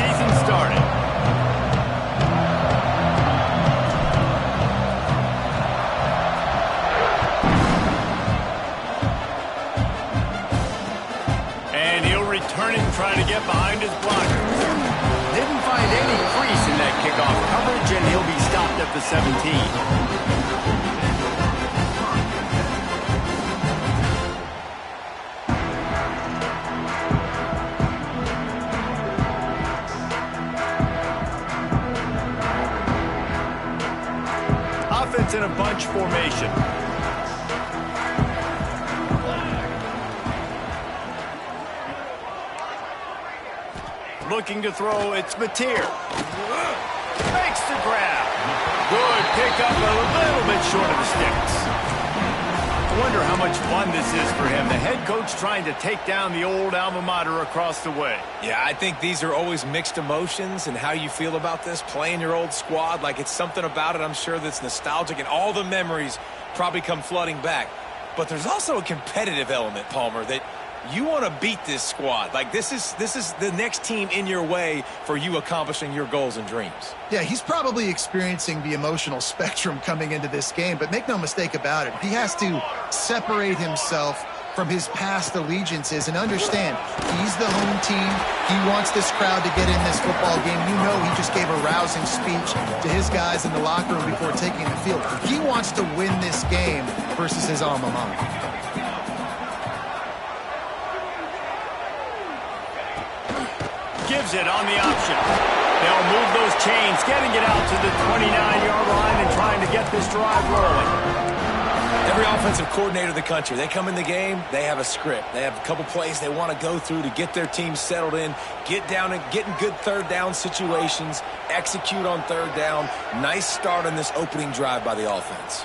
season started. And he'll return it and try to get behind his blocker. Didn't find any crease in that kickoff coverage, and he'll be stopped at the 17. Offense in a bunch formation. Looking to throw, it's Mateer. Makes the grab. Good pickup, a little bit short of the sticks. I wonder how much fun this is for him. The head coach trying to take down the old alma mater across the way. Yeah, I think these are always mixed emotions and how you feel about this, playing your old squad. Like, it's something about it, I'm sure, that's nostalgic, and all the memories probably come flooding back. But there's also a competitive element, Palmer, that you want to beat this squad. Like, this is the next team in your way for you accomplishing your goals and dreams. Yeah, he's probably experiencing the emotional spectrum coming into this game, but make no mistake about it, he has to separate himself from his past allegiances and understand he's the home team. He wants this crowd to get in this football game. You know, he just gave a rousing speech to his guys in the locker room before taking the field. He wants to win this game versus his alma mater. Gives it on the option. They'll move those chains, getting it out to the 29-yard line and trying to get this drive rolling. Every offensive coordinator in the country, they come in the game, they have a script. They have a couple plays they want to go through to get their team settled in, get down and get in good third down situations, execute on third down. Nice start on this opening drive by the offense.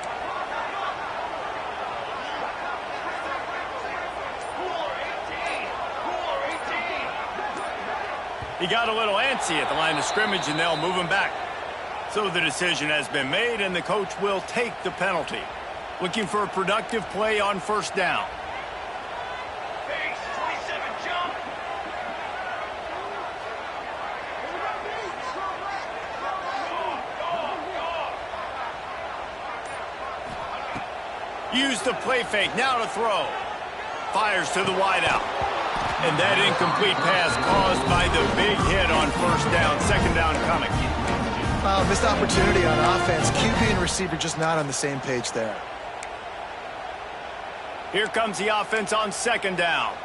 He got a little antsy at the line of scrimmage, and they'll move him back. So the decision has been made, and the coach will take the penalty. Looking for a productive play on first down. Use the play fake, now to throw. Fires to the wideout. And that incomplete pass caused by the big hit on first down. Second down coming. Missed opportunity on offense. QB and receiver just not on the same page there. Here comes the offense on second down.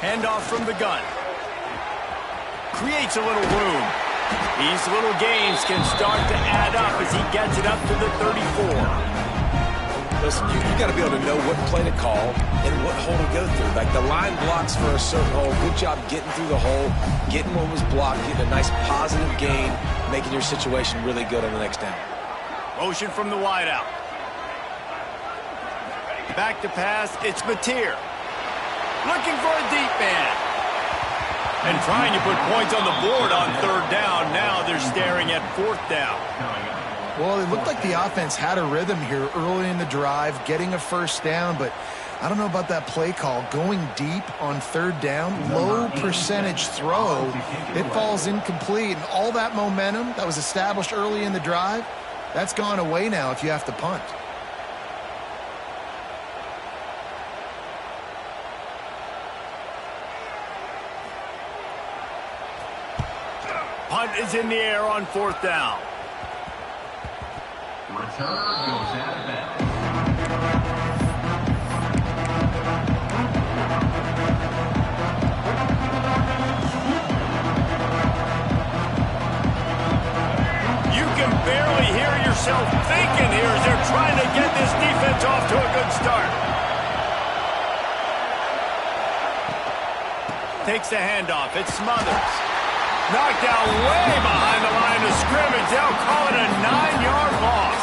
Handoff from the gun. Creates a little room. These little gains can start to add up as he gets it up to the 34. Listen, you got to be able to know what play to call and what hole to go through. Like, the line blocks for a certain hole. Good job getting through the hole, getting what was blocked, getting a nice positive gain, making your situation really good on the next down. Motion from the wideout. Back to pass, it's Mateer. Looking for a deep man. And trying to put points on the board on third down. Now they're staring at fourth down. Well, it looked like the offense had a rhythm here early in the drive, getting a first down, but I don't know about that play call. Going deep on third down, low percentage throw, it falls incomplete, and all that momentum that was established early in the drive, that's gone away now if you have to punt. Punt is in the air on fourth down. Return goes out of bounds. You can barely hear yourself thinking here as they're trying to get this defense off to a good start. Takes the handoff. It's Smothers. Knocked down way behind the line of scrimmage. They'll call it a 9-yard loss.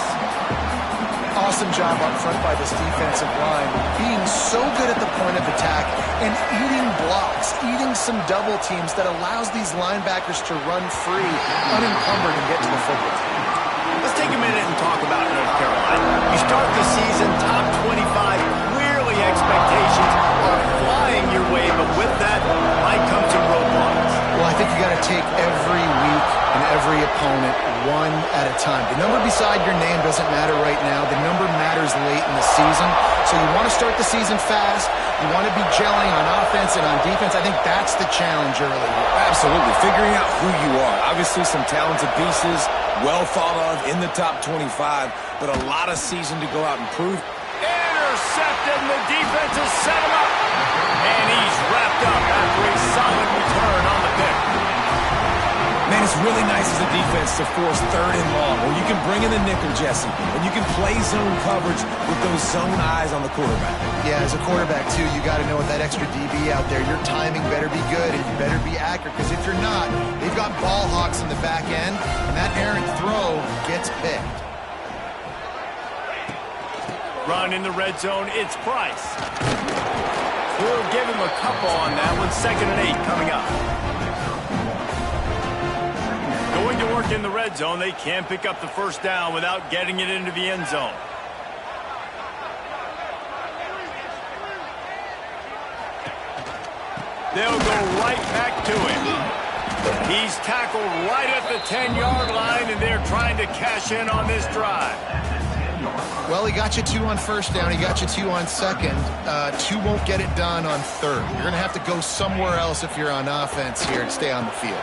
Awesome job up front by this defensive line, being so good at the point of attack and eating blocks, eating some double teams that allows these linebackers to run free, unencumbered, and get to the football. Let's take a minute and talk about North Carolina. You start the season top 25, clearly expectations are to take every week and every opponent one at a time. The number beside your name doesn't matter right now. The number matters late in the season. So you want to start the season fast. You want to be gelling on offense and on defense. I think that's the challenge early here. Absolutely. Figuring out who you are. Obviously some talented pieces, well thought of in the top 25, but a lot of season to go out and prove. Intercepted, and the defense has set him up. And he's wrapped up after a solid return on the pick. Man, it's really nice as a defense to force 3rd and long, where you can bring in the nickel, Jesse, and you can play zone coverage with those zone eyes on the quarterback. Yeah, as a quarterback, too, you got to know with that extra DB out there, your timing better be good and you better be accurate, because if you're not, they've got ball hawks in the back end, and that errant throw gets picked. Run in the red zone, it's Price. We'll give him a couple on that one. 2nd and 8 coming up. Going to work in the red zone. They can't pick up the first down without getting it into the end zone. They'll go right back to him. He's tackled right at the 10-yard line, and they're trying to cash in on this drive. Well, he got you 2 on first down. He got you 2 on second. 2 won't get it done on third. You're going to have to go somewhere else if you're on offense here and stay on the field.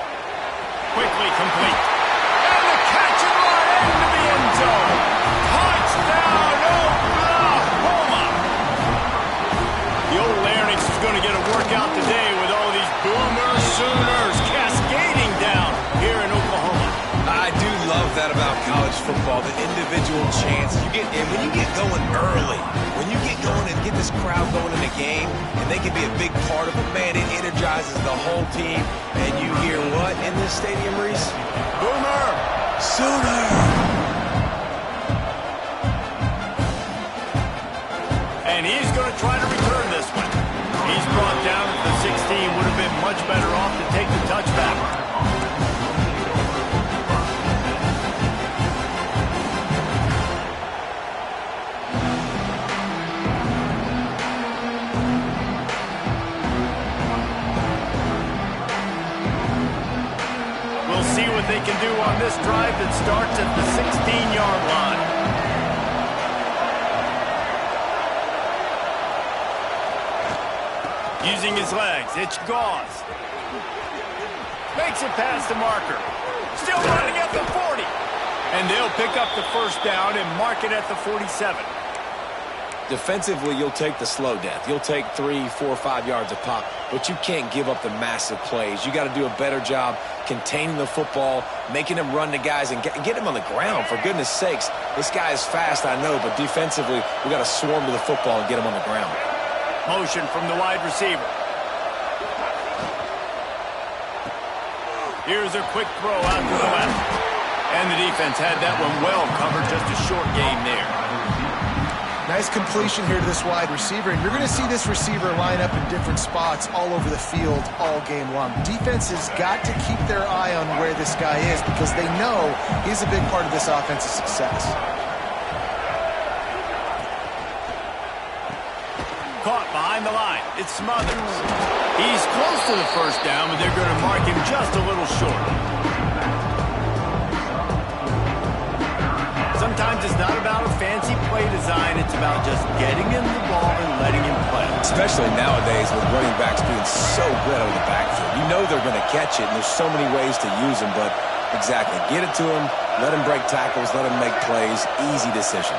Quickly complete. And the catch and run into the end zone. Touchdown, Oklahoma. The old Larynx is going to get a workout today with all these Boomer Sooners cascading down here in Oklahoma. I do love that about college football, the individual chance. You get in when you get going early, when you get going and get this crowd going in the game, and they can be a big part of it, man, it energizes the whole team. And you hear what in this stadium, Reese? Boomer Sooner! And he's going to try to return this one. He's brought down at the 16. Would have been much better off to take the touchback. See what they can do on this drive that starts at the 16-yard line. Using his legs, it's Gauze. Makes it past the marker. Still running at the 40. And they'll pick up the first down and mark it at the 47. Defensively, you'll take the slow death. You'll take 3, 4, 5 yards a pop, but you can't give up the massive plays. You got to do a better job containing the football, making them run to guys, and get him on the ground. For goodness sakes, this guy is fast, I know, but defensively, we got to swarm to the football and get him on the ground. Motion from the wide receiver. Here's a quick throw out to the left. And the defense had that one well covered, just a short game there. Nice completion here to this wide receiver, and you're going to see this receiver line up in different spots all over the field all game long. Defense has got to keep their eye on where this guy is because they know he's a big part of this offensive success. Caught behind the line. It's Smothers. He's close to the first down, but they're going to mark him just a little short. Sometimes it's not about a fancy play design. It's about just getting him the ball and letting him play. Especially nowadays with running backs being so good out of the backfield. You know they're going to catch it, and there's so many ways to use them, but exactly. Get it to him, let him break tackles, let him make plays. Easy decision.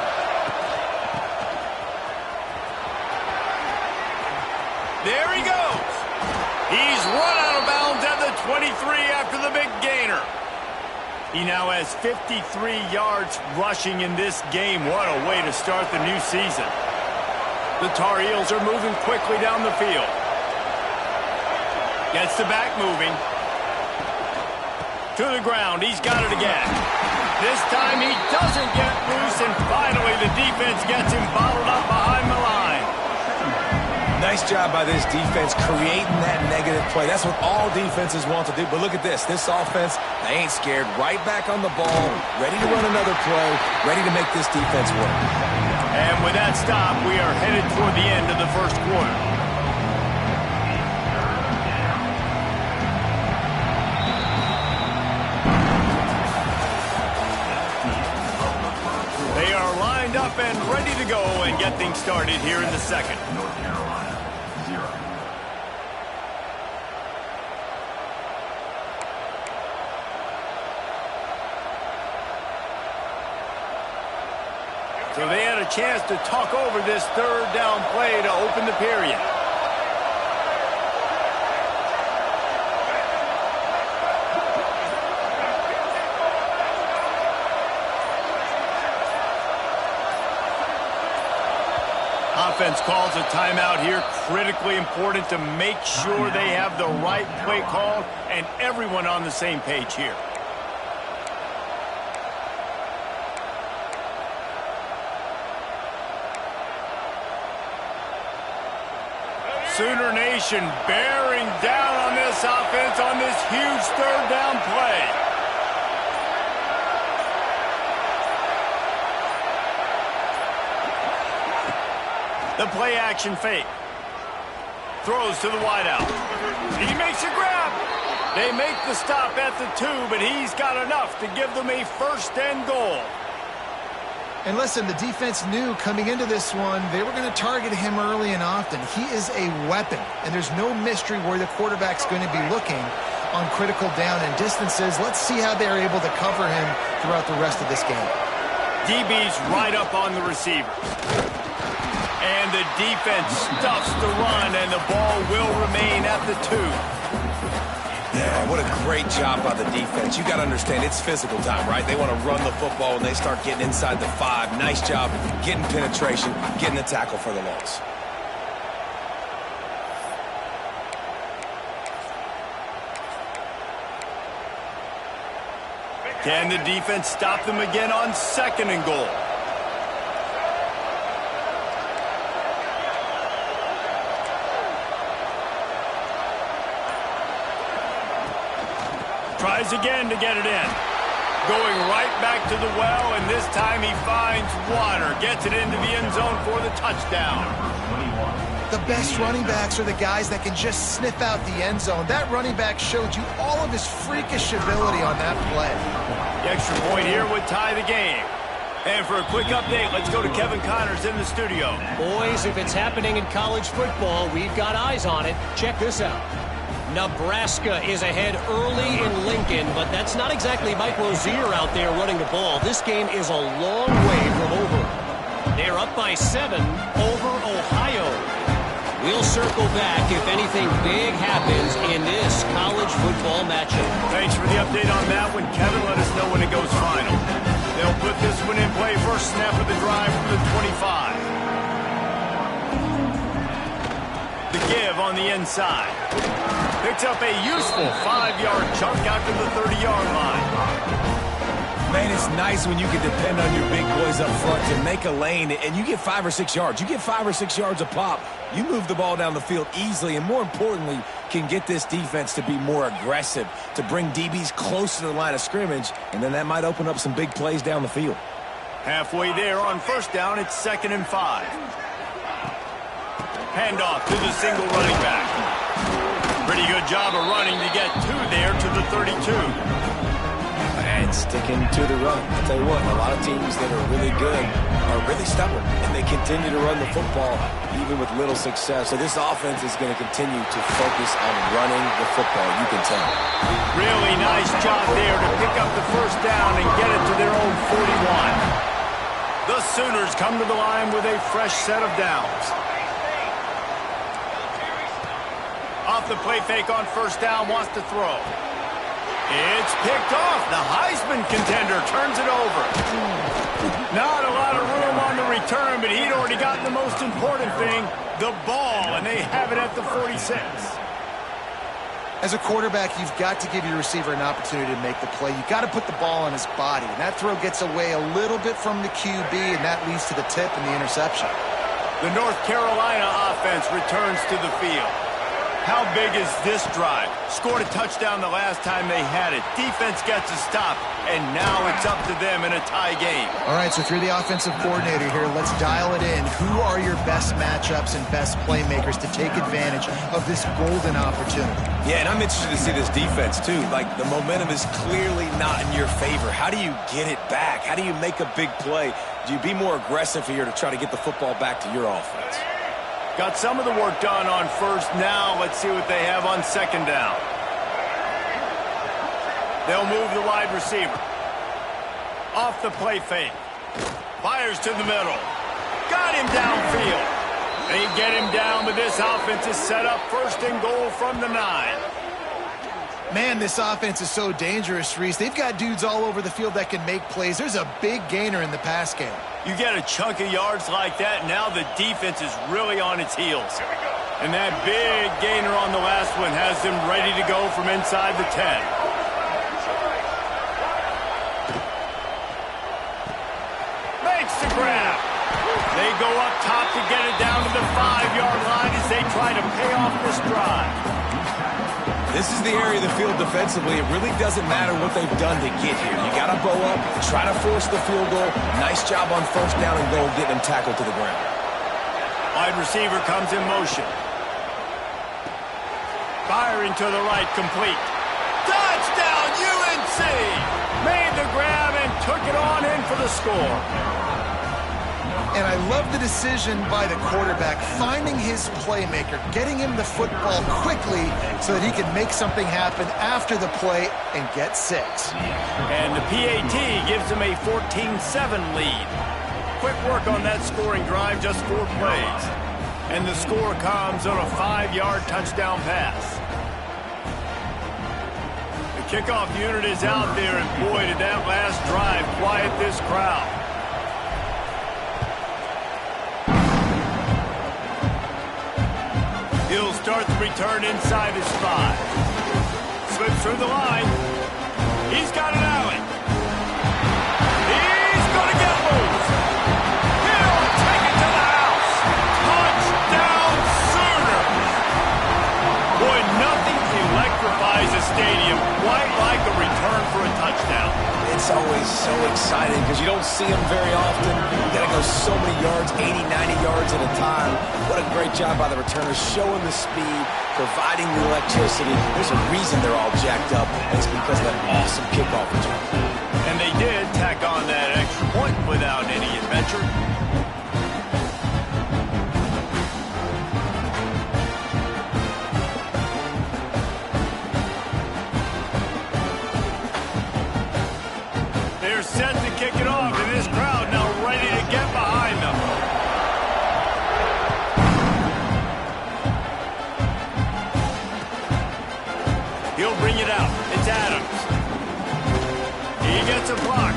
There he goes. He's run out of bounds at the 23 after the big gainer. He now has 53 yards rushing in this game. What a way to start the new season. The Tar Heels are moving quickly down the field. Gets the back moving. To the ground. He's got it again. This time he doesn't get loose, and finally the defense gets him bottled up behind the line. Nice job by this defense creating that negative play. That's what all defenses want to do. But look at this. This offense, they ain't scared. Right back on the ball, ready to run another play, ready to make this defense work. And with that stop, we are headed toward the end of the first quarter. lined up and ready to go and get things started here in the second. North Carolina, 0. So they had a chance to talk over this third down play to open the period. Offense calls a timeout here. Critically important to make sure they have the right play call and everyone on the same page here. Sooner Nation bearing down on this offense on this huge third down play. The play action fake. Throws to the wideout. He makes a grab. They make the stop at the 2, but he's got enough to give them a first and goal. And listen, the defense knew coming into this one, they were going to target him early and often. He is a weapon, and there's no mystery where the quarterback's going to be looking on critical down and distances. Let's see how they're able to cover him throughout the rest of this game. DB's right up on the receivers. And the defense stuffs the run, and the ball will remain at the 2. Yeah, what a great job by the defense. You got to understand, it's physical time, right? They want to run the football when they start getting inside the 5. Nice job getting penetration, getting the tackle for the loss. Can the defense stop them again on second and goal? Tries again to get it in. Going right back to the well, and this time he finds water. Gets it into the end zone for the touchdown. The best running backs are the guys that can just sniff out the end zone. That running back showed you all of his freakish ability on that play. The extra point here would tie the game. And for a quick update, let's go to Kevin Connors in the studio. Boys, if it's happening in college football, we've got eyes on it. Check this out. Nebraska is ahead early in Lincoln, but that's not exactly Mike Rozier out there running the ball. This game is a long way from over. They're up by 7 over Ohio. We'll circle back if anything big happens in this college football matchup. Thanks for the update on that one, Kevin. Let us know when it goes final. They'll put this one in play. First snap of the drive from the 25. The give on the inside. Picks up a useful 5-yard chunk out to the 30-yard line. Man, it's nice when you can depend on your big boys up front to make a lane, and you get 5 or 6 yards. You get 5 or 6 yards a pop. You move the ball down the field easily, and more importantly, can get this defense to be more aggressive, to bring DBs close to the line of scrimmage, and then that might open up some big plays down the field. Halfway there on first down, it's 2nd and 5. Handoff to the single running back. Pretty good job of running to get 2 there to the 32. And sticking to the run. I'll tell you what, a lot of teams that are really good are really stubborn, and they continue to run the football even with little success. So this offense is going to continue to focus on running the football, you can tell. Really nice job there to pick up the first down and get it to their own 41. The Sooners come to the line with a fresh set of downs. Off the play fake on first down, wants to throw. It's picked off. The Heisman contender turns it over. Not a lot of room on the return, but he'd already gotten the most important thing, the ball, and they have it at the 46. As a quarterback, you've got to give your receiver an opportunity to make the play. You've got to put the ball on his body, and that throw gets away a little bit from the QB, and that leads to the tip and the interception. The North Carolina offense returns to the field. How big is this drive? Scored a touchdown the last time they had it. Defense gets a stop, and now it's up to them in a tie game. All right, so if you're the offensive coordinator here, let's dial it in. Who are your best matchups and best playmakers to take advantage of this golden opportunity? Yeah, and I'm interested to see this defense, too. Like, the momentum is clearly not in your favor. How do you get it back? How do you make a big play? Do you be more aggressive here to try to get the football back to your offense? Got some of the work done on first. Now let's see what they have on second down. They'll move the wide receiver. Off the play fake. Fires to the middle. Got him downfield. They get him down, but this offense is set up first and goal from the 9. Man, this offense is so dangerous, Reese. They've got dudes all over the field that can make plays. There's a big gainer in the pass game. You get a chunk of yards like that, now the defense is really on its heels. And that big gainer on the last one has them ready to go from inside the 10. Makes the grab. They go up top to get it down to the 5-yard line as they try to pay off this drive. This is the area of the field defensively. It really doesn't matter what they've done to get here. You got to bow up, try to force the field goal. Nice job on first down and goal, getting him tackled to the ground. Wide receiver comes in motion. Firing to the right, complete. Touchdown, UNC! Made the grab and took it on in for the score. And I love the decision by the quarterback, finding his playmaker, getting him the football quickly so that he can make something happen after the play and get 6. And the PAT gives him a 14-7 lead. Quick work on that scoring drive, just 4 plays. And the score comes on a 5-yard touchdown pass. The kickoff unit is out there, and boy, did that last drive quiet this crowd. He'll start the return inside his 5. Slips through the line. He's got an alley. He's going to get loose. He'll take it to the house. Touchdown Sooners. Boy, nothing electrifies a stadium quite like a return for a touchdown. It's always so exciting because you don't see them very often. You got to go so many yards, 80, 90 yards at a time. What a great job by the returners, showing the speed, providing the electricity. There's a reason they're all jacked up, and it's because of that awesome kickoff return. And they did tack on that extra point without any adventure. They're set to kick it off, and this crowd now ready to get behind them. He'll bring it out. It's Adams. He gets a block.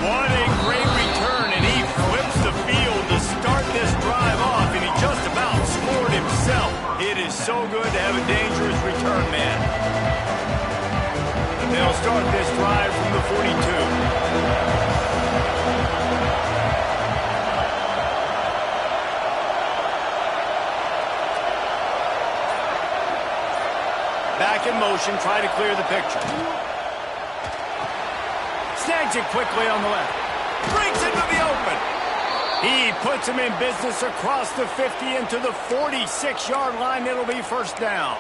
What a great return, and he flips the field to start this drive off, and he just about scored himself. It is so good to have a dangerous return man. And they'll start this drive from the 42. Back in motion, try to clear the picture. Snags it quickly on the left. Breaks into the open. He puts him in business across the 50 into the 46-yard line. It'll be first down.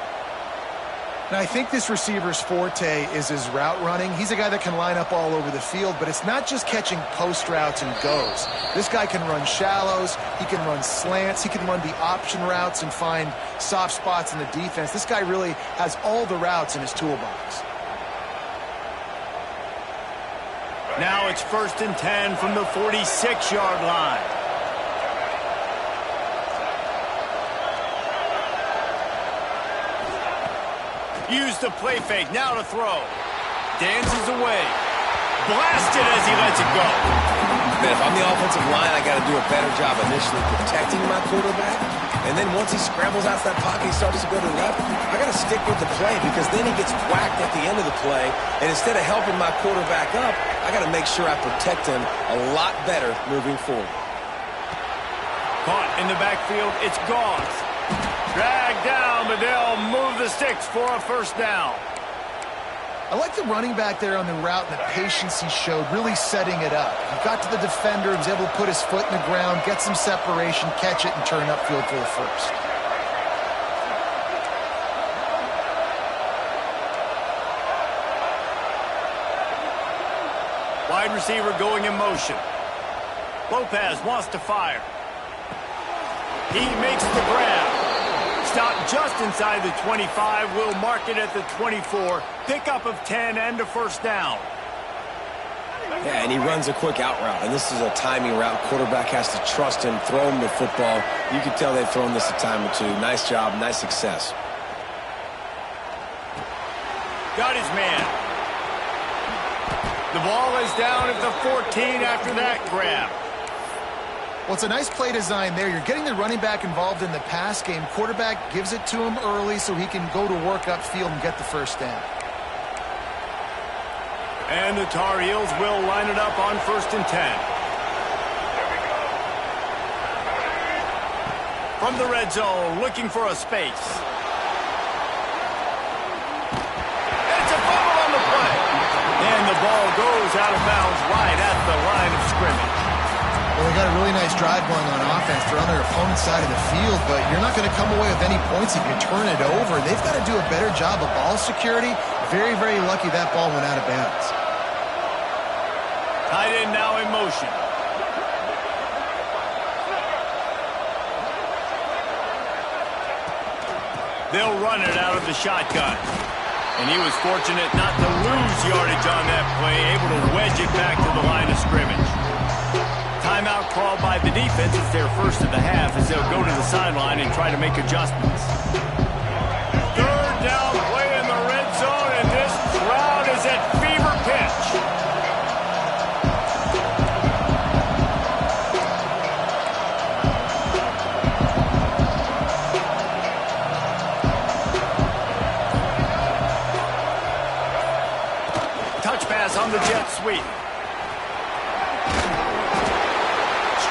And I think this receiver's forte is his route running. He's a guy that can line up all over the field, but it's not just catching post routes and goes. This guy can run shallows, he can run slants, he can run the option routes and find soft spots in the defense. This guy really has all the routes in his toolbox. Now it's 1st and 10 from the 46-yard line. Use the play fake, now to throw. Dances away. Blasted as he lets it go. Man, if I'm the offensive line, I got to do a better job initially protecting my quarterback. And then once he scrambles out of that pocket, he starts to go to the left, I got to stick with the play because then he gets whacked at the end of the play. And instead of helping my quarterback up, I got to make sure I protect him a lot better moving forward. Caught in the backfield, it's Gauze. Dragged down, but they'll move the sticks for a first down. I like the running back there on the route and the patience he showed, really setting it up. He got to the defender, was able to put his foot in the ground, get some separation, catch it, and turn upfield for the first. Wide receiver going in motion. Lopez wants to fire. He makes the grab. Stop just inside the 25. We'll mark it at the 24. Pickup of 10 and a first down. Yeah, and he runs a quick out route, and this is a timing route. Quarterback has to trust him, throw him the football. You can tell they've thrown this a time or two. Nice job, nice success. Got his man. The ball is down at the 14 after that grab. Well, it's a nice play design there. You're getting the running back involved in the pass game. Quarterback gives it to him early so he can go to work upfield and get the first down. And the Tar Heels will line it up on 1st and 10. From the red zone, looking for a space. It's a fumble on the play. And the ball goes out of bounds right at the line of scrimmage. Well, they got a really nice drive going on offense. They're on their opponent's side of the field, but you're not going to come away with any points if you turn it over. They've got to do a better job of ball security. Very, very lucky that ball went out of bounds. Tight end now in motion. They'll run it out of the shotgun. And he was fortunate not to lose yardage on that play, able to wedge it back to the line of scrimmage. Timeout called by the defense. It's their first of the half as they'll go to the sideline and try to make adjustments. Third down play in the red zone, and this crowd is at fever pitch. Touch pass on the jet sweep.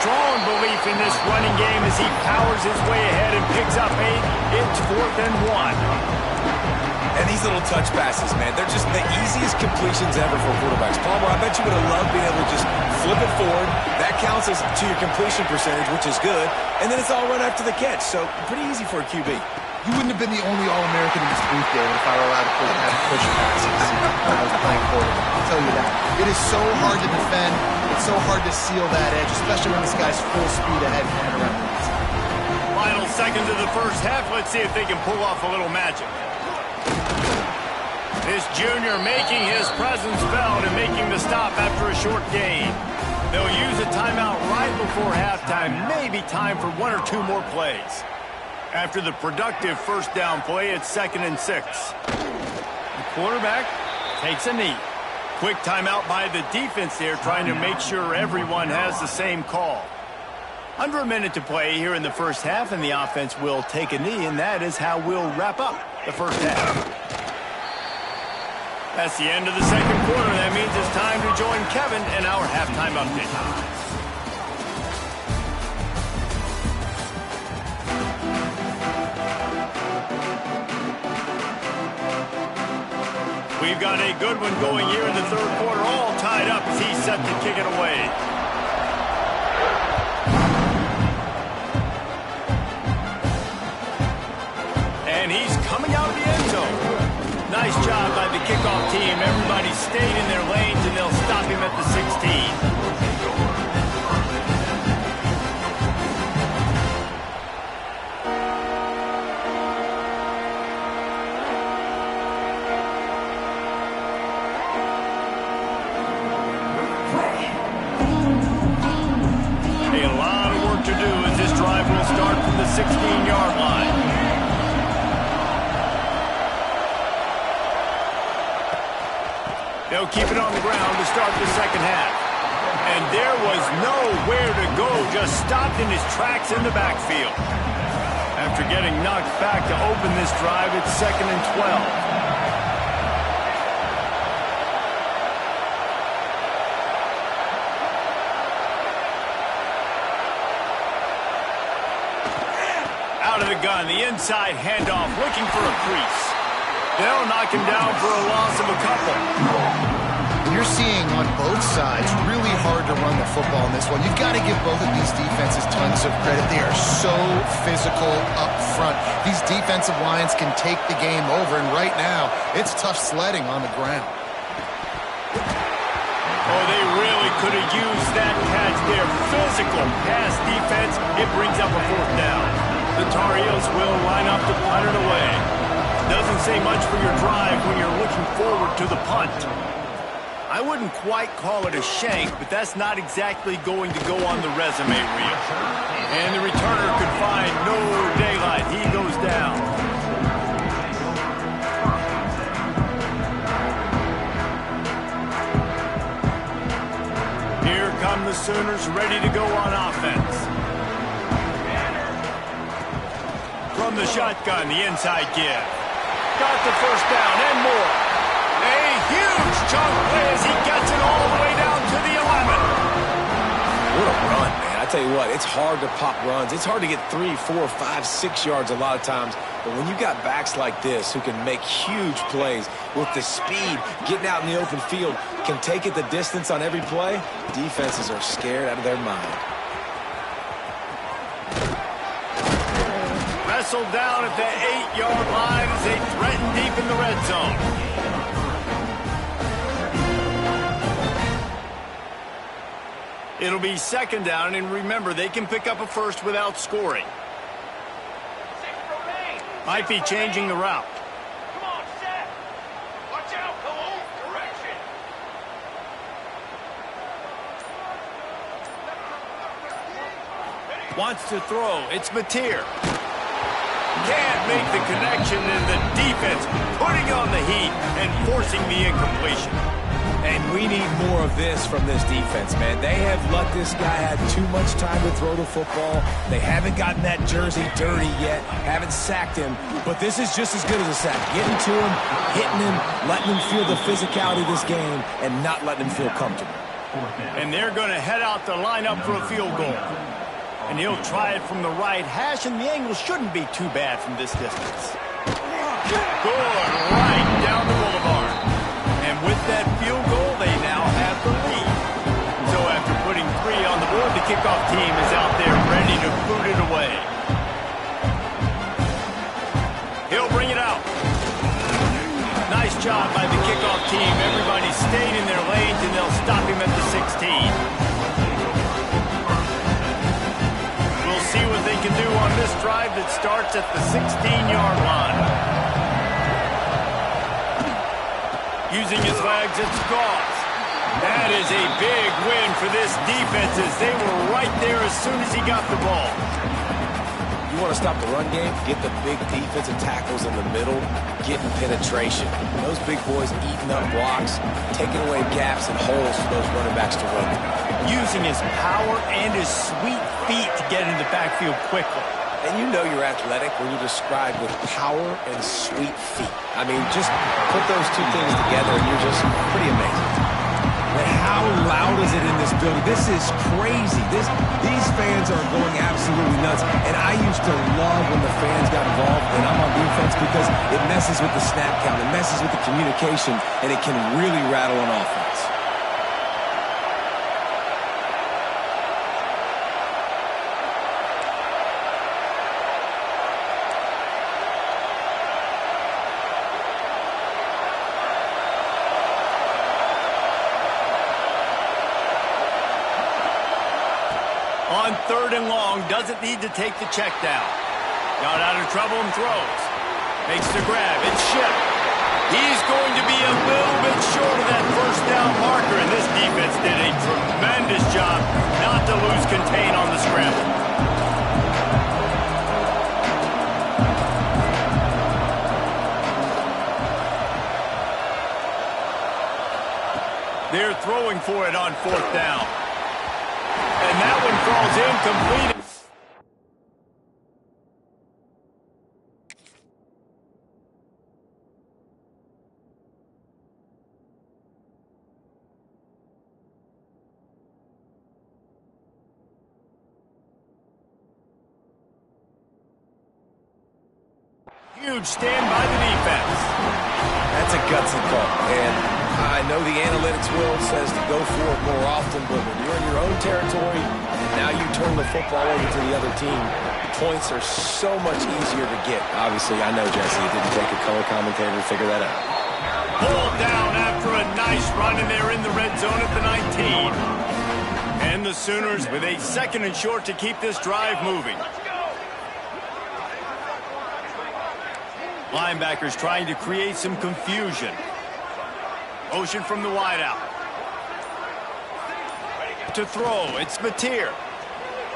Strong belief in this running game as he powers his way ahead and picks up 8. It's 4th and 1. And these little touch passes, man, they're just the easiest completions ever for quarterbacks. Palmer, I bet you would have loved being able to just flip it forward. That counts as to your completion percentage, which is good. And then it's all run after the catch. So pretty easy for a QB. You wouldn't have been the only All-American in this booth, David, if I were allowed to push passes when I was playing quarterback. I'll tell you that. It is so hard to defend. It's so hard to seal that edge, especially when this guy's full speed ahead and around the outside. Final seconds of the first half. Let's see if they can pull off a little magic. This junior making his presence felt and making the stop after a short gain. They'll use a timeout right before halftime. Maybe time for 1 or 2 more plays. After the productive first down play, it's 2nd and 6. The quarterback takes a knee. Quick timeout by the defense there, trying to make sure everyone has the same call. Under a minute to play here in the first half, and the offense will take a knee, and that is how we'll wrap up the first half. That's the end of the second quarter. That means it's time to join Kevin in our halftime update. We've got a good one going here in the third quarter, all tied up as he's set to kick it away. And he's coming out of the end zone. Nice job by the kickoff team. Everybody stayed in their lanes, and they'll stop him at the 16. To do as this drive will start from the 16-yard line. They'll keep it on the ground to start the second half. And there was nowhere to go, just stopped in his tracks in the backfield. After getting knocked back to open this drive, it's 2nd and 12. Out of the gun, the inside handoff, looking for a crease. They'll knock him down for a loss of a couple. You're seeing on both sides really hard to run the football in this one. You've got to give both of these defenses tons of credit. They are so physical up front. These defensive lines can take the game over, and right now, it's tough sledding on the ground. Oh, they really could have used that catch there. Physical pass defense. It brings up a fourth down. The Tar Heels will line up to punt it away. Doesn't say much for your drive when you're looking forward to the punt. I wouldn't quite call it a shank, but that's not exactly going to go on the resume reel. And the returner could find no daylight. He goes down. Here come the Sooners ready to go on offense. From the shotgun, the inside give. Got the first down and more. A huge chunk play as he gets it all the way down to the 11. What a run, man. I tell you what, it's hard to pop runs. It's hard to get 3, 4, 5, 6 yards a lot of times. But when you got backs like this who can make huge plays with the speed, getting out in the open field, can take it the distance on every play, defenses are scared out of their mind. Wrestled down at the 8-yard line as they threaten deep in the red zone. It'll be second down, and remember, they can pick up a first without scoring. Might be changing the route. Come on, set. Watch out, Cole. Direction. Wants to throw. It's Mateer. Can't make the connection, and the defense putting on the heat and forcing the incompletion. And we need more of this from this defense, man. They have let this guy have too much time to throw the football. They haven't gotten that jersey dirty yet, haven't sacked him. But this is just as good as a sack. Getting to him, hitting him, letting him feel the physicality of this game, and not letting him feel comfortable. And they're going to head out to line up for a field goal. And he'll try it from the right hash, and the angle shouldn't be too bad from this distance. Good, right down the boulevard. And with that field goal, they now have the lead. So after putting 3 on the board, the kickoff team is out there ready to boot it away. He'll bring it out. Nice job by the kickoff team. Everybody stayed in their lanes, and they'll stop him at the 16. We'll see what they can do on this drive that starts at the 16-yard line. Using his legs, it's Goff. That is a big win for this defense as they were right there as soon as he got the ball. You want to stop the run game? Get the big defensive tackles in the middle, getting penetration. Those big boys eating up blocks, taking away gaps and holes for those running backs to run. Using his power and his sweet feet to get in the backfield quickly. And you know you're athletic when you're described with power and sweet feet. I mean, just put those two things together and you're just pretty amazing. But how loud is it in this building? This is crazy. These fans are going absolutely nuts. And I used to love when the fans got involved and I'm on defense because it messes with the snap count. It messes with the communication, and it can really rattle an offense. On 3rd and long, doesn't need to take the check down. Got out of trouble and throws. Makes the grab. It's shipped. He's going to be a little bit short of that first down marker, and this defense did a tremendous job not to lose contain on the scramble. They're throwing for it on 4th down. And that one falls incomplete. Huge stand by the defense. That's a gutsy call, and I know the analytics world says to go for it more often, but when you're in your own territory and now you turn the football over to the other team, points are so much easier to get. Obviously, I know, Jesse, it didn't take a color commentator to figure that out. Pulled down after a Nice run, and they're in the red zone at the 19. And the Sooners with a 2nd and short to keep this drive moving. Linebackers trying to create some confusion. Motion from the wideout. To throw, it's Mateer.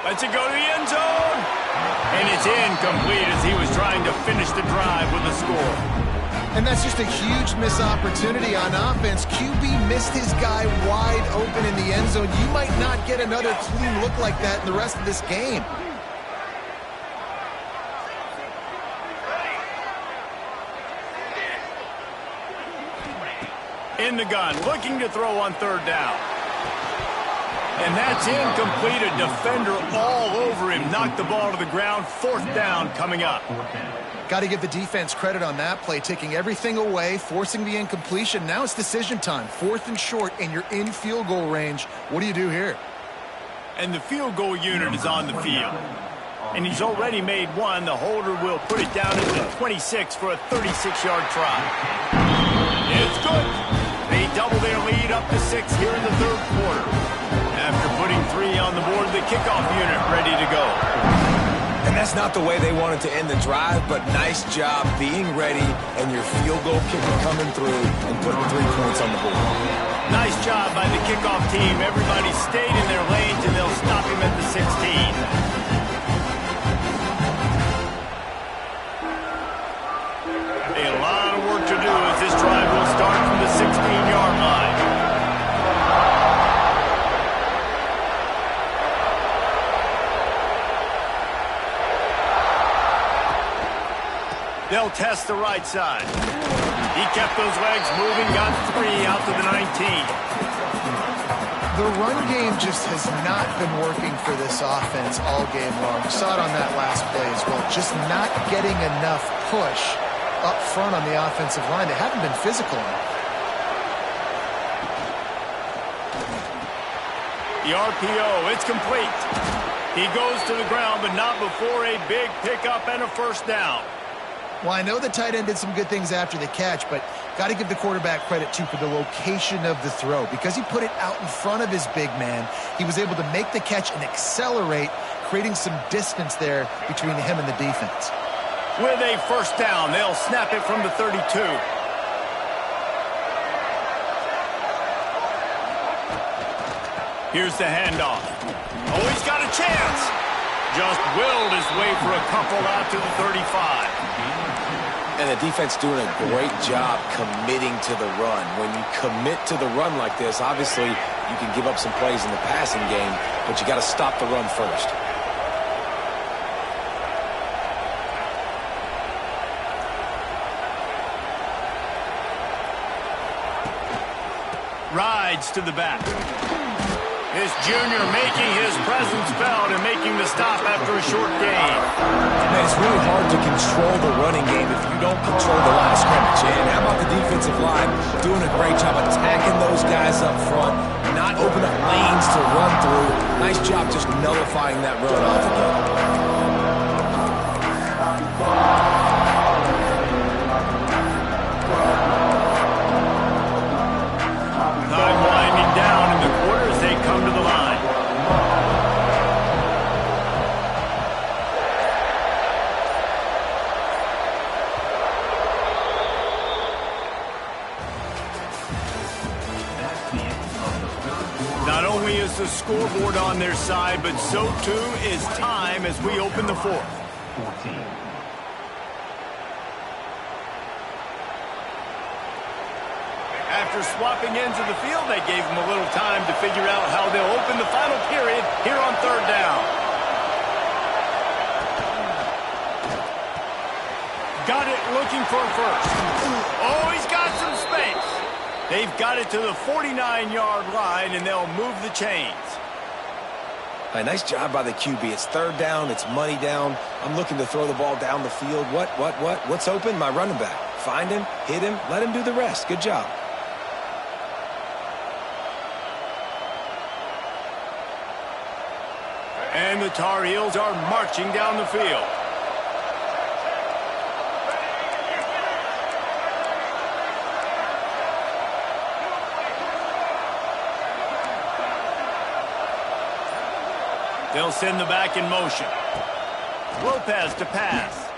Lets it go to the end zone. And it's incomplete as he was trying to finish the drive with a score. And that's just a huge missed opportunity on offense. QB missed his guy wide open in the end zone. You might not get another clean look like that in the rest of this game. In the gun, looking to throw on 3rd down. And that's incomplete. A defender all over him. Knocked the ball to the ground. 4th down coming up. Got to give the defense credit on that play, taking everything away, forcing the incompletion. Now it's decision time. 4th and short, and you're in field goal range. What do you do here? And the field goal unit is on the field. And he's already made one. The holder will put it down at the 26 for a 36-yard try. It's good. They double their lead up to 6 here in the 3rd quarter. After putting 3 on the board, the kickoff unit ready to go. And that's not the way they wanted to end the drive, but nice job being ready and your field goal kicker coming through and putting 3 points on the board. Nice job by the kickoff team. Everybody stayed in their lanes, and they'll stop him at the 16. A lot of work to do as this drive will start from the 16-yard line. They'll test the right side. He kept those legs moving, got 3 out to the 19. The run game just has not been working for this offense all game long. We saw it on that last play as well. Just not getting enough push up front on the offensive line. They haven't been physical enough. The RPO, it's complete. He goes to the ground, but not before a big pickup and a 1st down. Well, I know the tight end did some good things after the catch, but got to give the quarterback credit, too, for the location of the throw. Because he put it out in front of his big man, he was able to make the catch and accelerate, creating some distance there between him and the defense. With a 1st down, they'll snap it from the 32. Here's the handoff. Oh, he's got a chance. Just willed his way for a couple out to the 35. And the defense doing a great job committing to the run. When you commit to the run like this, obviously you can give up some plays in the passing game, but you got to stop the run first. Rides to the back. This junior making his presence felt and making the stop after a short gain. Man, it's really hard to control the running game if you don't control the line of scrimmage. And how about the defensive line doing a great job attacking those guys up front, not open up lanes to run through. Nice job just nullifying that run off again. Time winding down in the quarter as they come to the line. Not only is the scoreboard on their side, but so too is time as we open the 4th. 14. After swapping ends of the field, they gave them a little time to figure out how they'll open the final period here on 3rd down. Got it, looking for a 1st. Oh, he's got some space. They've got it to the 49-yard line, and they'll move the chains. Right, nice job by the QB. It's 3rd down. It's money down. I'm looking to throw the ball down the field. What's open? My running back. Find him, hit him, let him do the rest. Good job. And the Tar Heels are marching down the field. They'll send the back in motion. Lopez to pass.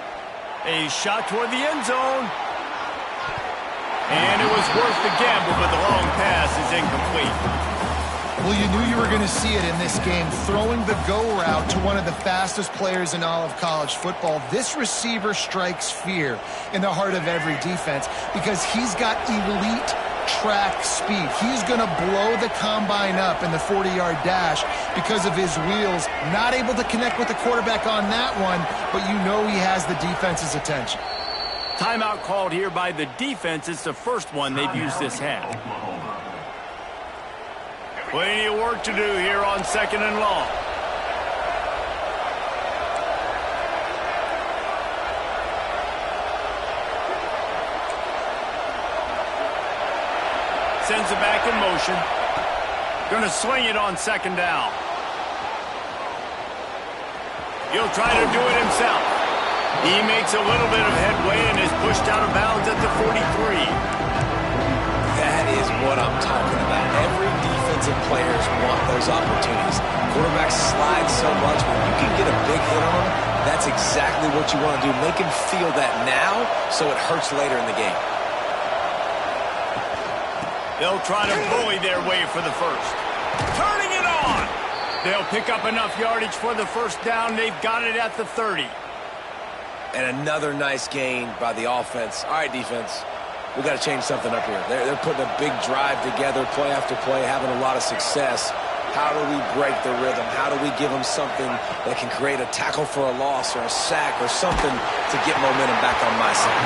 A shot toward the end zone. And it was worth the gamble, but the long pass is incomplete. Well, you knew you were going to see it in this game, throwing the go route to one of the fastest players in all of college football. This receiver strikes fear in the heart of every defense because he's got elite track speed. He's going to blow the combine up in the 40-yard dash because of his wheels. Not able to connect with the quarterback on that one, but you know he has the defense's attention. Timeout called here by the defense. It's the first one they've used this half. Plenty of work to do here on 2nd and long. Sends it back in motion. Going to swing it on 2nd down. He'll try to do it himself. He makes a little bit of headway and is pushed out of bounds at the 43. That is what I'm talking about. Every defensive players want those opportunities. Quarterbacks slide so much. When you can get a big hit on them, that's exactly what you want to do. Make him feel that now so it hurts later in the game. They'll try to bully their way for the first. Turning it on! They'll pick up enough yardage for the first down. They've got it at the 30. And another nice gain by the offense. All right, defense. We got to change something up here. They're putting a big drive together, play after play, having a lot of success. How do we break the rhythm? How do we give them something that can create a tackle for a loss or a sack or something to get momentum back on my side?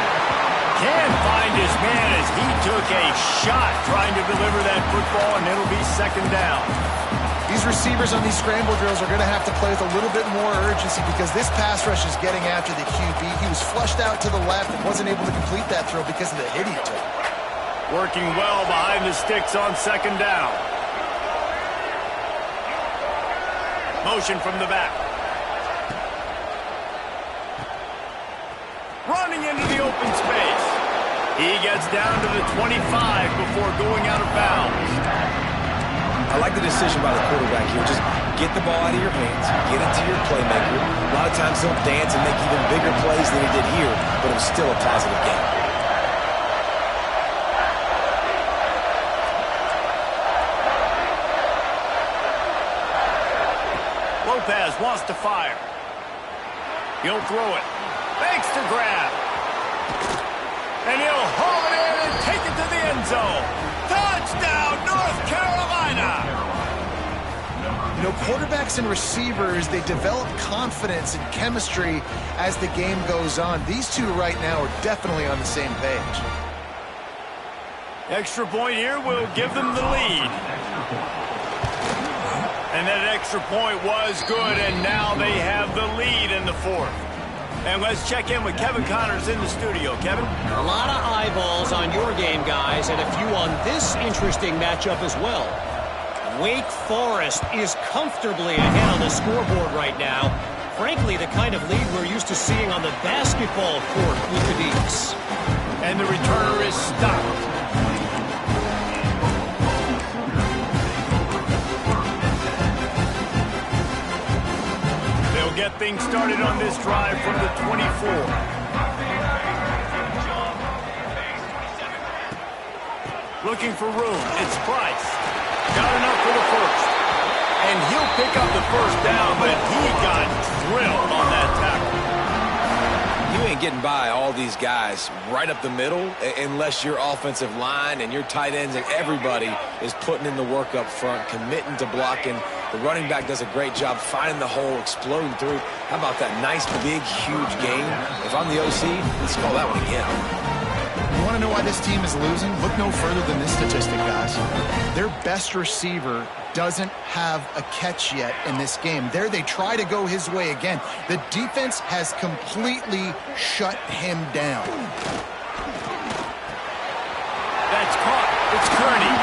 Can't find his man as he took a shot trying to deliver that football, and it'll be 2nd down. These receivers on these scramble drills are going to have to play with a little bit more urgency because this pass rush is getting after the QB. He was flushed out to the left and wasn't able to complete that throw because of the hit he took. Working well behind the sticks on 2nd down. Motion from the back. Running into the open space. He gets down to the 25 before going out of bounds. I like the decision by the quarterback here. Just get the ball out of your hands, get it to your playmaker. A lot of times he'll dance and make even bigger plays than he did here, but it was still a positive game. Lopez wants to fire. He'll throw it. Fakes to grab. And he'll haul it in and take it to the end zone. Touchdown, North Carolina! You know, quarterbacks and receivers, they develop confidence and chemistry as the game goes on. These two right now are definitely on the same page. Extra point here will give them the lead. And that extra point was good, and now they have the lead in the 4th. And let's check in with Kevin Connors in the studio. Kevin? A lot of eyeballs on your game, guys, and a few on this interesting matchup as well. Wake Forest is comfortably ahead on the scoreboard right now. Frankly, the kind of lead we're used to seeing on the basketball court with the Deeks. And the returner is stopped. Get things started on this drive from the 24. Looking for room. It's Price. Got enough for the first. And he'll pick up the first down, but he got drilled on that tackle. You ain't getting by all these guys right up the middle unless your offensive line and your tight ends and everybody is putting in the work up front, committing to blocking. The running back does a great job finding the hole, exploding through. How about that nice, big, huge game? If I'm the OC, let's call that one again. You want to know why this team is losing? Look no further than this statistic, guys. Their best receiver doesn't have a catch yet in this game. There they try to go his way again. The defense has completely shut him down. That's caught. It's Kearney.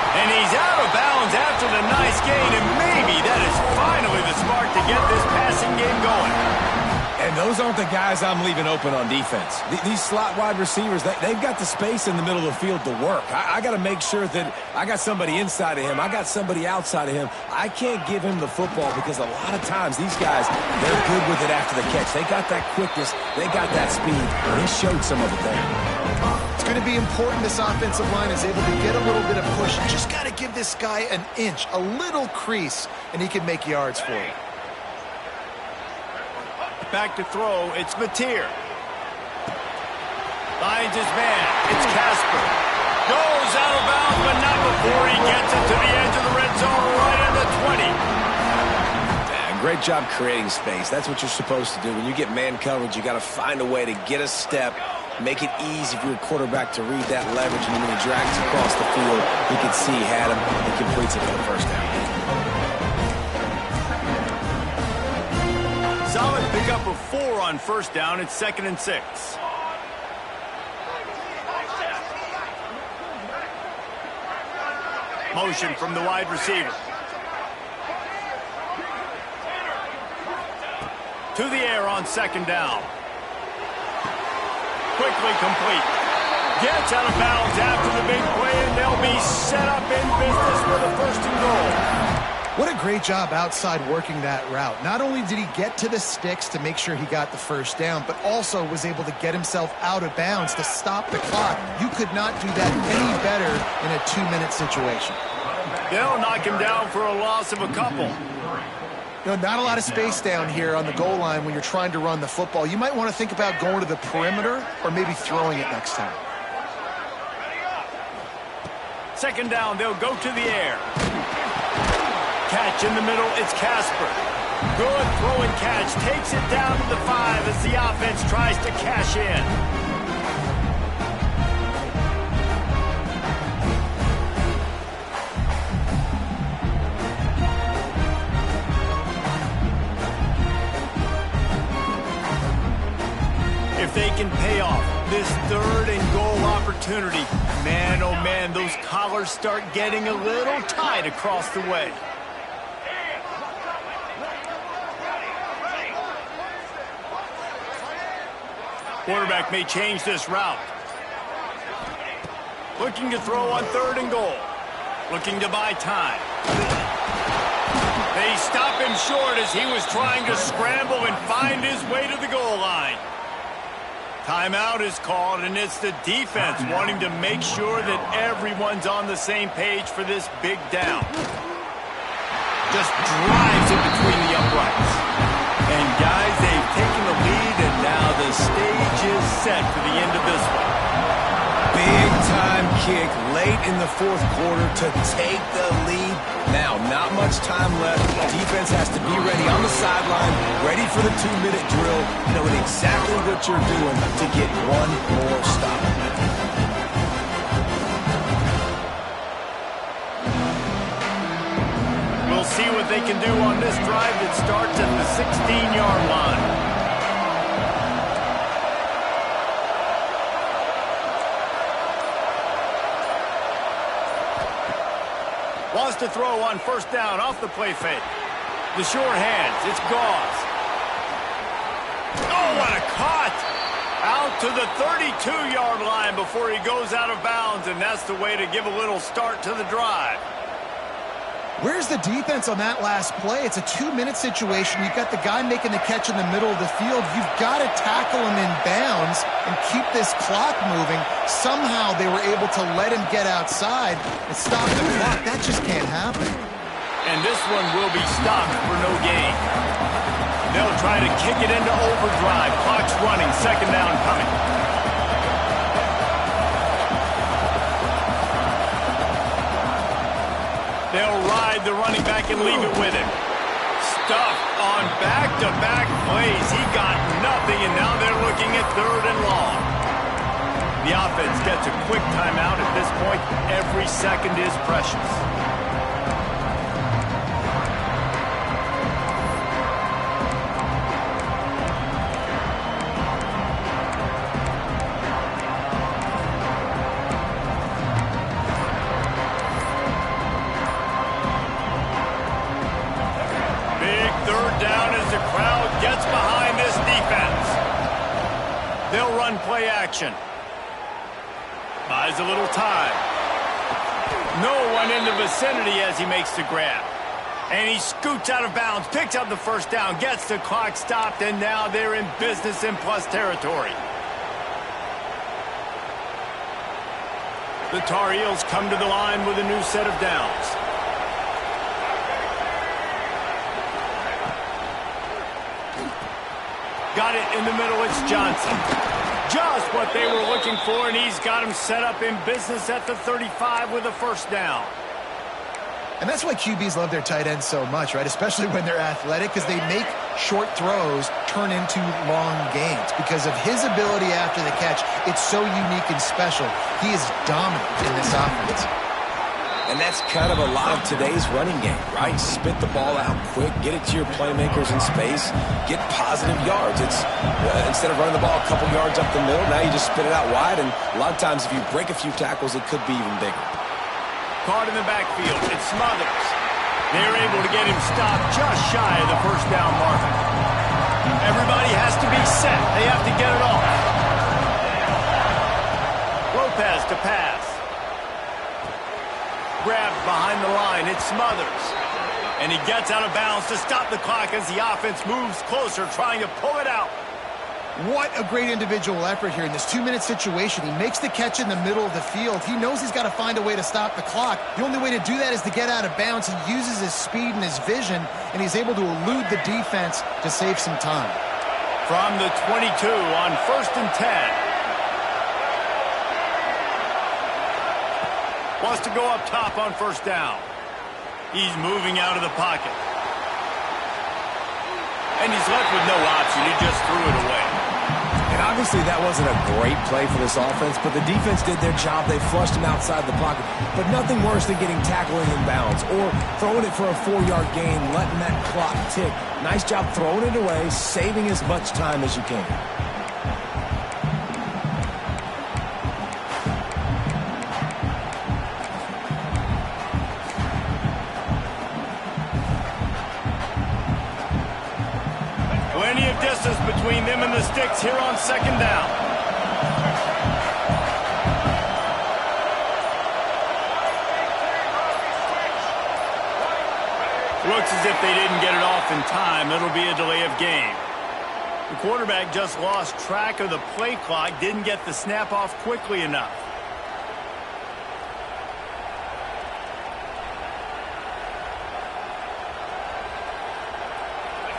And he's out of bounds after the nice gain, and maybe that is finally the spark to get this passing game going. And Those aren't the guys I'm leaving open on defense. These slot wide receivers, they've got the space in the middle of the field to work. I got to make sure that I got somebody inside of him. I got somebody outside of him. I can't give him the football because a lot of times these guys, they're good with it after the catch. They got that quickness. They got that speed. He showed some of it there. It's going to be important this offensive line is able to get a little bit of push. You just got to give this guy an inch, a little crease, and he can make yards for you. Back to throw, it's Mateer. Finds his man, it's Casper. Goes out of bounds, but not before he gets it to the edge of the red zone, right at the 20. Great job creating space. That's what you're supposed to do. When you get man coverage, you got to find a way to get a step, make it easy for your quarterback to read that leverage, and when he drags across the field, he can see he had him. He completes it for the first down. Solid pickup of 4 on first down. It's 2nd and 6. Motion from the wide receiver. To the air on 2nd down. Quickly complete. Gets out of bounds after the big play, and they'll be set up in business with a 1st and goal. What a great job outside working that route. Not only did he get to the sticks to make sure he got the first down, but also was able to get himself out of bounds to stop the clock. You could not do that any better in a 2-minute situation. They'll knock him down for a loss of a couple. You know, not a lot of space down here on the goal line when you're trying to run the football. You might want to think about going to the perimeter or maybe throwing it next time. 2nd down, they'll go to the air. Catch in the middle, it's Casper. Good throw and catch, takes it down to the 5 as the offense tries to cash in. If they can pay off this 3rd and goal opportunity, man, oh man, those collars start getting a little tight across the way. Quarterback may change this route. Looking to throw on 3rd and goal. Looking to buy time. They stop him short as he was trying to scramble and find his way to the goal line. Timeout is called, and it's the defense wanting to make sure that everyone's on the same page for this big down. Just drives it between the uprights. And guys, they've taken the lead, and now the stage is set for the end of this one. Big time kick late in the 4th quarter to take the lead. Now, not much time left. Defense has to be ready on the sideline, ready for the 2-minute drill, knowing exactly what you're doing to get one more stop. We'll see what they can do on this drive that starts at the 16-yard line. Wants to throw on 1st down off the play fake. The short hands, it's Gauze. Oh, what a cut! Out to the 32-yard line before he goes out of bounds, and that's the way to give a little start to the drive. Where's the defense on that last play? It's a 2-minute situation. You've got the guy making the catch in the middle of the field. You've got to tackle him in bounds and keep this clock moving. Somehow they were able to let him get outside and stop the clock. That just can't happen. And this one will be stopped for no gain. They'll try to kick it into overdrive. Clock's running, 2nd down coming. They'll ride the running back and leave it with him. Stuffed on back-to-back plays. He got nothing, and now they're looking at 3rd and long. The offense gets a quick timeout at this point. Every second is precious. Big 3rd down as the crowd gets behind this defense. They'll run play action. Buys a little time. No one in the vicinity as he makes the grab. And he scoots out of bounds, picks up the first down, gets the clock stopped, and now they're in business in plus territory. The Tar Heels come to the line with a new set of downs. Got it in the middle, it's Johnson. Just what they were looking for, and he's got him set up in business at the 35 with a first down. And that's why QBs love their tight ends so much, right? Especially when they're athletic, because they make short throws turn into long gains. Because of his ability after the catch, it's so unique and special. He is dominant in this offense. And that's kind of a lot of today's running game, right? Spit the ball out quick, get it to your playmakers in space, get positive yards. It's instead of running the ball a couple yards up the middle, now you just spit it out wide, and a lot of times if you break a few tackles, it could be even bigger. Caught in the backfield, it's Smothers. They're able to get him stopped just shy of the first down marker. Everybody has to be set. They have to get it off. Lopez to pass. Grabbed behind the line, it's Smothers. And he gets out of bounds to stop the clock as the offense moves closer, trying to pull it out. What a great individual effort here in this 2-minute situation. He makes the catch in the middle of the field. He knows he's got to find a way to stop the clock. The only way to do that is to get out of bounds. He uses his speed and his vision, and he's able to elude the defense to save some time. From the 22 on 1st and 10. Wants to go up top on first down. He's moving out of the pocket. And he's left with no option. He just threw it away. And obviously that wasn't a great play for this offense, but the defense did their job. They flushed him outside the pocket. But nothing worse than getting tackled in bounds or throwing it for a 4-yard gain, letting that clock tick. Nice job throwing it away, saving as much time as you can. Plenty of distance between them and the sticks here on second down. Looks as if they didn't get it off in time. It'll be a delay of game. The quarterback just lost track of the play clock, didn't get the snap off quickly enough.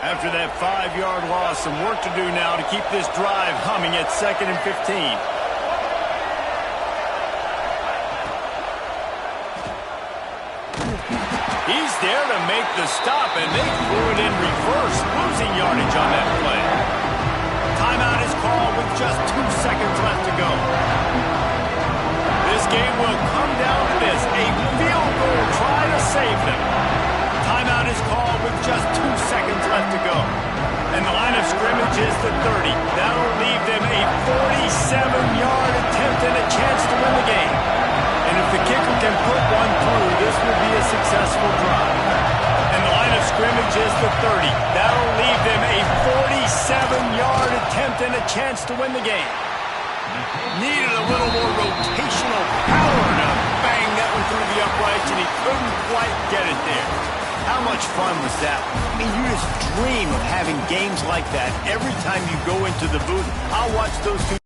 After that 5-yard loss, some work to do now to keep this drive humming at 2nd and 15. He's there to make the stop, and they threw it in reverse, losing yardage on that play. Timeout is called with just 2 seconds left to go. This game will come down to this, a field goal try to save them. Timeout is called with just 2 seconds left to go. And the line of scrimmage is the 30. That'll leave them a 47-yard attempt and a chance to win the game. And if the kicker can put one through, this will be a successful drive. And the line of scrimmage is the 30. That'll leave them a 47-yard attempt and a chance to win the game. Needed a little more rotational power to bang that one through the uprights, and he couldn't quite get it there. How much fun was that? I mean, you just dream of having games like that every time you go into the booth. I'll watch those two